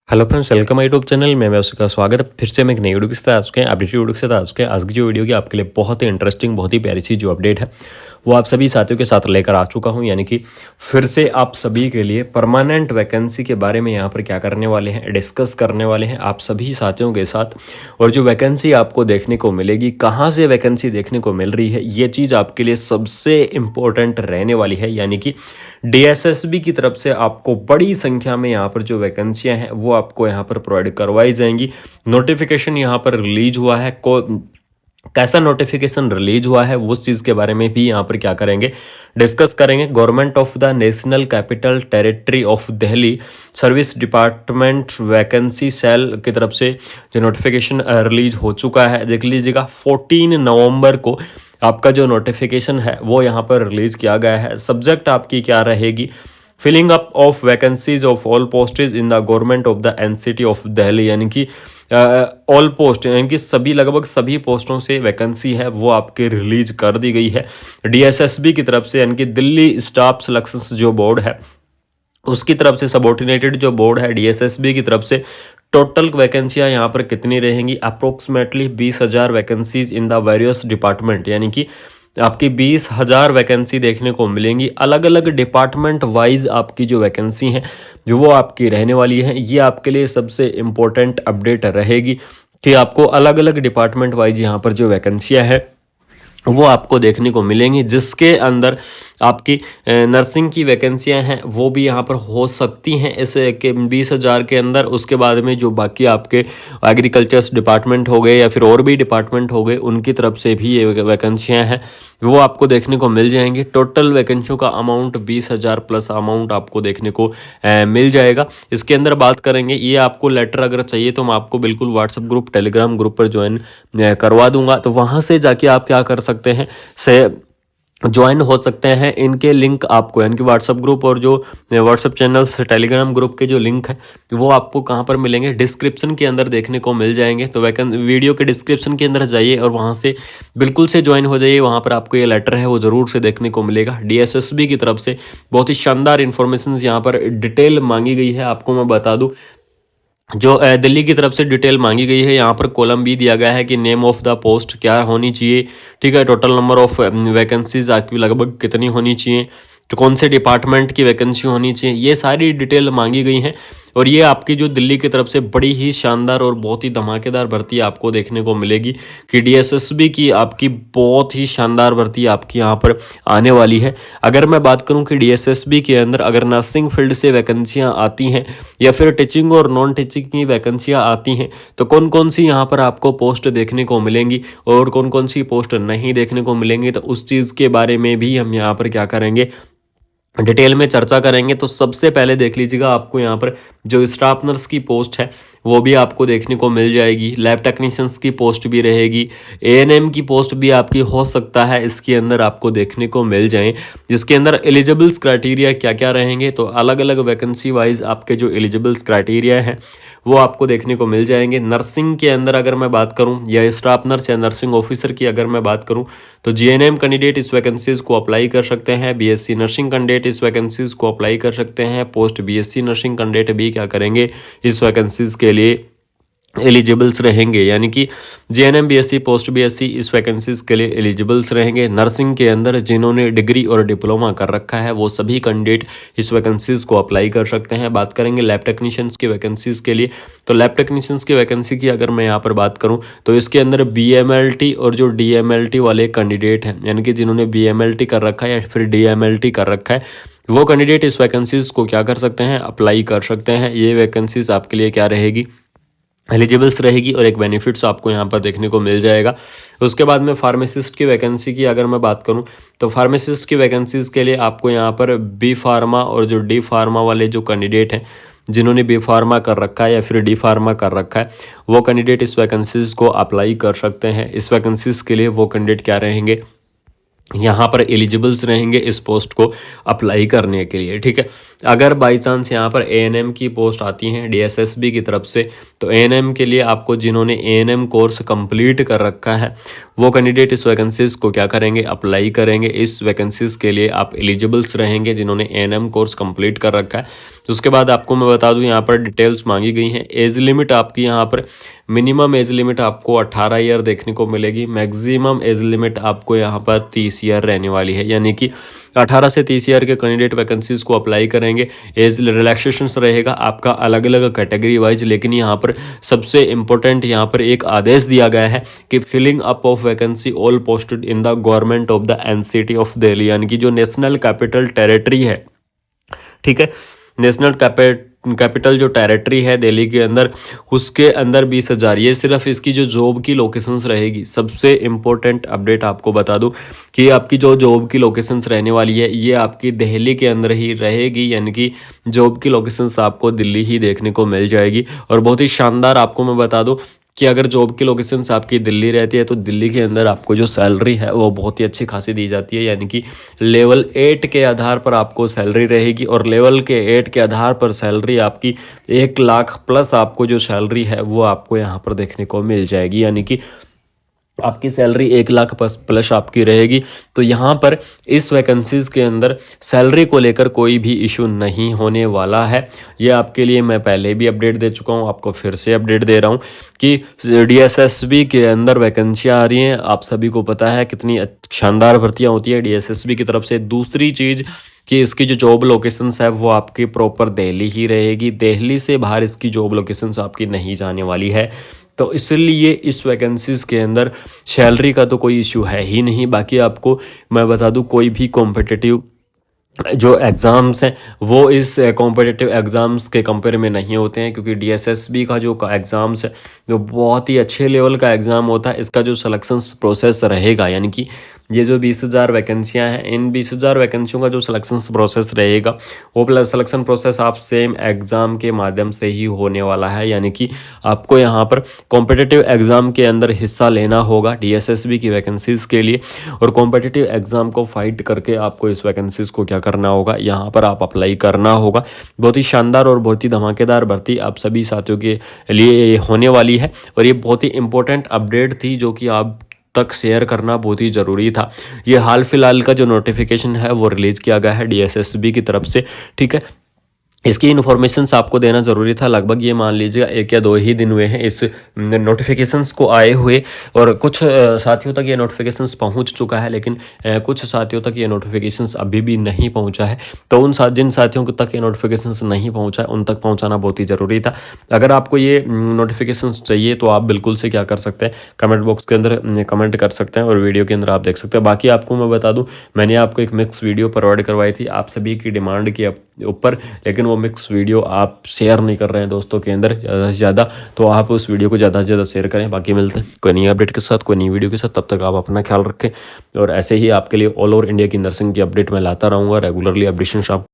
Hello friends, welcome my YouTube channel में मैं उसका स्वागत है। फिर से मैं एक नई वीडियो के साथ आ चुके हैं, अपडेट वीडियो के साथ आ चुके हैं। आज की जो वीडियो की आपके लिए बहुत ही इंटरेस्टिंग, बहुत ही प्यारी सी जो अपडेट है वो आप सभी साथियों के साथ लेकर आ चुका हूं। यानी कि फिर से आप सभी के लिए परमानेंट वैकेंसी के बारे में यहाँ पर क्या करने वाले हैं, डिस्कस करने वाले हैं आप सभी साथियों के साथ। और जो वैकेंसी आपको देखने को मिलेगी, कहाँ से वैकेंसी देखने को मिल रही है, ये चीज़ आपके लिए सबसे इम्पोर्टेंट रहने वाली है। यानी कि डीएसएसबी की तरफ से आपको बड़ी संख्या में यहाँ पर जो वैकेंसियाँ हैं वो आपको यहाँ पर प्रोवाइड करवाई जाएंगी। नोटिफिकेशन यहाँ पर रिलीज हुआ है, कैसा नोटिफिकेशन रिलीज हुआ है उस चीज़ के बारे में भी यहाँ पर क्या करेंगे, डिस्कस करेंगे। Government of the national capital territory of Delhi service department vacancy cell की तरफ से जो नोटिफिकेशन रिलीज हो चुका है, देख लीजिएगा 14 नवंबर को आपका जो नोटिफिकेशन है वो यहाँ पर रिलीज किया गया है। सब्जेक्ट आपकी क्या रहेगी, filling up of vacancies of all postage in the government of the NCT of Delhi. यानी कि ऑल पोस्ट यानी कि सभी, लगभग सभी पोस्टों से वैकेंसी है वो आपके रिलीज कर दी गई है डीएसएसबी की तरफ से। यानी कि दिल्ली स्टाफ सिलेक्शन जो बोर्ड है उसकी तरफ से, सबऑर्डिनेटेड जो बोर्ड है डीएसएसबी की तरफ से। टोटल वैकेंसियाँ यहाँ पर कितनी रहेंगी, approximately 20,000 vacancies in the various department. यानी कि आपकी 20,000 वैकेंसी देखने को मिलेंगी। अलग अलग डिपार्टमेंट वाइज आपकी जो वैकेंसी हैं जो वो आपकी रहने वाली है। ये आपके लिए सबसे इम्पोर्टेंट अपडेट रहेगी कि आपको अलग अलग डिपार्टमेंट वाइज यहाँ पर जो वैकेंसियाँ हैं वो आपको देखने को मिलेंगी, जिसके अंदर आपकी नर्सिंग की वैकेंसियां हैं वो भी यहाँ पर हो सकती हैं इस के 20,000 के अंदर। उसके बाद में जो बाकी आपके एग्रीकल्चर डिपार्टमेंट हो गए या फिर और भी डिपार्टमेंट हो गए उनकी तरफ से भी ये वैकेंसियां हैं वो आपको देखने को मिल जाएंगी। टोटल वैकेंसियों का अमाउंट 20,000 प्लस अमाउंट आपको देखने को मिल जाएगा। इसके अंदर बात करेंगे, ये आपको लेटर अगर चाहिए तो मैं आपको बिल्कुल व्हाट्सएप ग्रुप, टेलीग्राम ग्रुप पर ज्वाइन करवा दूंगा, तो वहाँ से जाके आप क्या कर सकते हैं, से ज्वाइन हो सकते हैं। इनके लिंक आपको, यानी कि व्हाट्सएप ग्रुप और जो व्हाट्सएप चैनल्स, टेलीग्राम ग्रुप के जो लिंक है वो आपको कहाँ पर मिलेंगे, डिस्क्रिप्शन के अंदर देखने को मिल जाएंगे। तो वीडियो के डिस्क्रिप्शन के अंदर जाइए और वहाँ से बिल्कुल से ज्वाइन हो जाइए। वहाँ पर आपको ये लेटर है वो ज़रूर से देखने को मिलेगा डीएसएसबी की तरफ से। बहुत ही शानदार इन्फॉर्मेशन यहाँ पर डिटेल मांगी गई है। आपको मैं बता दूँ, जो दिल्ली की तरफ से डिटेल मांगी गई है, यहाँ पर कॉलम भी दिया गया है कि नेम ऑफ द पोस्ट क्या होनी चाहिए, ठीक है, टोटल नंबर ऑफ वैकेंसीज आपकी लगभग कितनी होनी चाहिए, तो कौन से डिपार्टमेंट की वैकेंसी होनी चाहिए, ये सारी डिटेल मांगी गई हैं। और ये आपकी जो दिल्ली की तरफ से बड़ी ही शानदार और बहुत ही धमाकेदार भर्ती आपको देखने को मिलेगी कि डीएसएसबी की आपकी बहुत ही शानदार भर्ती आपकी यहाँ पर आने वाली है। अगर मैं बात करूँ कि डीएसएसबी के अंदर अगर नर्सिंग फील्ड से वैकेंसियाँ आती हैं या फिर टीचिंग और नॉन टीचिंग की वैकेंसियाँ आती हैं तो कौन कौन सी यहाँ पर आपको पोस्ट देखने को मिलेंगी और कौन कौन सी पोस्ट नहीं देखने को मिलेंगी, तो उस चीज़ के बारे में भी हम यहाँ पर क्या करेंगे, डिटेल में चर्चा करेंगे। तो सबसे पहले देख लीजिएगा, आपको यहाँ पर जो स्टाफ नर्स की पोस्ट है वो भी आपको देखने को मिल जाएगी। लैब टेक्नीशियंस की पोस्ट भी रहेगी, एएनएम की पोस्ट भी आपकी हो सकता है इसके अंदर आपको देखने को मिल जाए। जिसके अंदर एलिजिबल्स क्राइटेरिया क्या क्या रहेंगे, तो अलग अलग वैकेंसी वाइज आपके जो एलिजिबल्स क्राइटेरिया हैं वो आपको देखने को मिल जाएंगे। नर्सिंग के अंदर अगर मैं बात करूं या स्टाफ नर्स या नर्सिंग ऑफिसर की अगर मैं बात करूं तो जीएनएम कैंडिडेट इस वैकेंसीज को अप्लाई कर सकते हैं। बीएससी नर्सिंग कैंडिडेट इस वैकेंसीज को अप्लाई कर सकते हैं। पोस्ट बीएससी नर्सिंग कैंडिडेट भी क्या करेंगे, इस वैकेंसीज के लिए एलिजिबल्स रहेंगे। यानी कि जेएनएम बीएससी, पोस्ट बीएससी इस वैकेंसीज के लिए एलिजिबल्स रहेंगे। नर्सिंग के अंदर जिन्होंने डिग्री और डिप्लोमा कर रखा है वो सभी कैंडिडेट इस वैकेंसीज को अप्लाई कर सकते हैं। बात करेंगे लैब टेक्नीशियंस की वैकेंसीज के लिए, तो लैब टेक्नीशियंस की वैकेंसी की अगर मैं यहाँ पर बात करूँ तो इसके अंदर बीएमएलटी और जो डीएमएलटी वाले कैंडिडेट हैं, यानी कि जिन्होंने बीएमएलटी कर रखा है या फिर डीएमएलटी कर रखा है, वो कैंडिडेट इस वैकेंसीज को क्या कर सकते हैं, अप्लाई कर सकते हैं। ये वैकेंसीज आपके लिए क्या रहेगी, एलिजिबल्स रहेगी और एक बेनिफिट्स आपको यहाँ पर देखने को मिल जाएगा। उसके बाद में फार्मासिस्ट की वैकेंसी की अगर मैं बात करूँ तो फार्मासिस्ट की वैकेंसीज़ के लिए आपको यहाँ पर बी फार्मा और जो डी फार्मा वाले जो कैंडिडेट हैं, जिन्होंने बी फार्मा कर रखा है या फिर डी फार्मा कर रखा है, वो कैंडिडेट इस वैकेंसीज़ को अप्लाई कर सकते हैं। इस वैकेंसीज़ के लिए वो कैंडिडेट क्या रहेंगे, यहाँ पर एलिजिबल्स रहेंगे इस पोस्ट को अप्लाई करने के लिए, ठीक है। अगर बाई चांस यहाँ पर एएनएम की पोस्ट आती हैं डीएसएसबी की तरफ से, तो एएनएम के लिए आपको जिन्होंने एएनएम कोर्स कंप्लीट कर रखा है वो कैंडिडेट इस वैकेंसीज को क्या करेंगे, अप्लाई करेंगे। इस वैकेंसीज के लिए आप एलिजिबल्स रहेंगे जिन्होंने एएनएम कोर्स कंप्लीट कर रखा है। तो उसके बाद आपको मैं बता दूं यहाँ पर डिटेल्स मांगी गई हैं। एज लिमिट आपकी यहाँ पर मिनिमम एज लिमिट आपको 18 ईयर देखने को मिलेगी, मैक्सिमम एज लिमिट आपको यहाँ पर 30 ईयर रहने वाली है, यानी कि 18 से 30 ईयर के कैंडिडेट वैकेंसीज को अप्लाई करेंगे। एज रिलैक्सेशन रहेगा आपका अलग अलग कैटेगरी वाइज, लेकिन यहाँ पर सबसे इंपॉर्टेंट यहाँ पर एक आदेश दिया गया है कि filling up of vacancy all posted in the government of the NCT of Delhi, यानी कि जो नेशनल कैपिटल टेरिटरी है, ठीक है, नेशनल कैपिटल जो टेरिटरी है दिल्ली के अंदर, उसके अंदर 20,000। ये सिर्फ इसकी जो जॉब की लोकेशंस रहेगी। सबसे इम्पोर्टेंट अपडेट आपको बता दूं कि आपकी जो जॉब की लोकेशंस रहने वाली है ये आपकी दिल्ली के अंदर ही रहेगी, यानी कि जॉब की लोकेशंस आपको दिल्ली ही देखने को मिल जाएगी। और बहुत ही शानदार आपको मैं बता दूं कि अगर जॉब की लोकेशंस आपकी दिल्ली रहती है तो दिल्ली के अंदर आपको जो सैलरी है वो बहुत ही अच्छी खासी दी जाती है, यानी कि लेवल 8 के आधार पर आपको सैलरी रहेगी। और लेवल के 8 के आधार पर सैलरी आपकी 1 लाख प्लस आपको जो सैलरी है वो आपको यहाँ पर देखने को मिल जाएगी, यानी कि आपकी सैलरी 1 लाख प्लस आपकी रहेगी। तो यहाँ पर इस वैकेंसीज़ के अंदर सैलरी को लेकर कोई भी इशू नहीं होने वाला है। ये आपके लिए मैं पहले भी अपडेट दे चुका हूँ, आपको फिर से अपडेट दे रहा हूँ कि डीएसएसबी के अंदर वैकेंसियाँ आ रही हैं। आप सभी को पता है कितनी शानदार भर्तियाँ होती हैं डीएसएसबी की तरफ से। दूसरी चीज़ कि इसकी जो जॉब लोकेशंस है वो आपकी प्रॉपर दिल्ली ही रहेगी, दिल्ली से बाहर इसकी जॉब लोकेशंस आपकी नहीं जाने वाली है। तो इसलिए इस वैकेंसीज़ के अंदर सैलरी का तो कोई इशू है ही नहीं। बाकी आपको मैं बता दूं कोई भी कॉम्पिटिटिव जो एग्ज़ाम्स हैं वो इस कॉम्पिटिटिव एग्ज़ाम्स के कंपेयर में नहीं होते हैं, क्योंकि डीएसएसबी का जो एग्ज़ाम्स है जो बहुत ही अच्छे लेवल का एग्ज़ाम होता है। इसका जो सिलेक्शन प्रोसेस रहेगा, यानी कि ये जो 20,000 वैकेंसियाँ हैं, इन 20,000 वैकेंसियों का जो सिलेक्शन प्रोसेस रहेगा वो प्लस सिलेक्शन प्रोसेस आप सेम एग्ज़ाम के माध्यम से ही होने वाला है, यानी कि आपको यहाँ पर कॉम्पिटिटिव एग्ज़ाम के अंदर हिस्सा लेना होगा डीएसएसबी की वैकेंसीज़ के लिए। और कॉम्पिटिटिव एग्ज़ाम को फाइट करके आपको इस वैकेंसीज़ को क्या करना होगा, यहाँ पर आप अप्लाई करना होगा। बहुत ही शानदार और बहुत ही धमाकेदार भर्ती आप सभी साथियों के लिए होने वाली है। और ये बहुत ही इंपॉर्टेंट अपडेट थी जो कि आप तक शेयर करना बहुत ही ज़रूरी था। ये हाल फिलहाल का जो नोटिफिकेशन है वो रिलीज़ किया गया है डीएसएसबी की तरफ से, ठीक है। इसकी इन्फॉर्मेशंस आपको देना ज़रूरी था। लगभग ये मान लीजिएगा 1 या 2 ही दिन हुए हैं इस नोटिफिकेशंस को आए हुए, और कुछ साथियों तक ये नोटिफिकेशंस पहुंच चुका है, लेकिन कुछ साथियों तक ये नोटिफिकेशंस अभी भी नहीं पहुंचा है। तो जिन साथियों तक ये नोटिफिकेशंस नहीं पहुंचा है उन तक पहुंचाना बहुत ही ज़रूरी था। अगर आपको ये नोटिफिकेशंस चाहिए तो आप बिल्कुल से क्या कर सकते हैं, कमेंट बॉक्स के अंदर कमेंट कर सकते हैं और वीडियो के अंदर आप देख सकते हैं। बाकी आपको मैं बता दूँ, मैंने आपको एक मिक्स वीडियो प्रोवाइड करवाई थी आप सभी की डिमांड के ऊपर, लेकिन वो मिक्स वीडियो आप शेयर नहीं कर रहे हैं दोस्तों के अंदर ज़्यादा से ज़्यादा, तो आप उस वीडियो को ज़्यादा से ज़्यादा शेयर करें। बाकी मिलते हैं कोई नई अपडेट के साथ, कोई नई वीडियो के साथ। तब तक आप अपना ख्याल रखें, और ऐसे ही आपके लिए ऑल ओवर इंडिया की नर्सिंग की अपडेट मैं लाता रहूँगा रेगुलरली अपडेशन।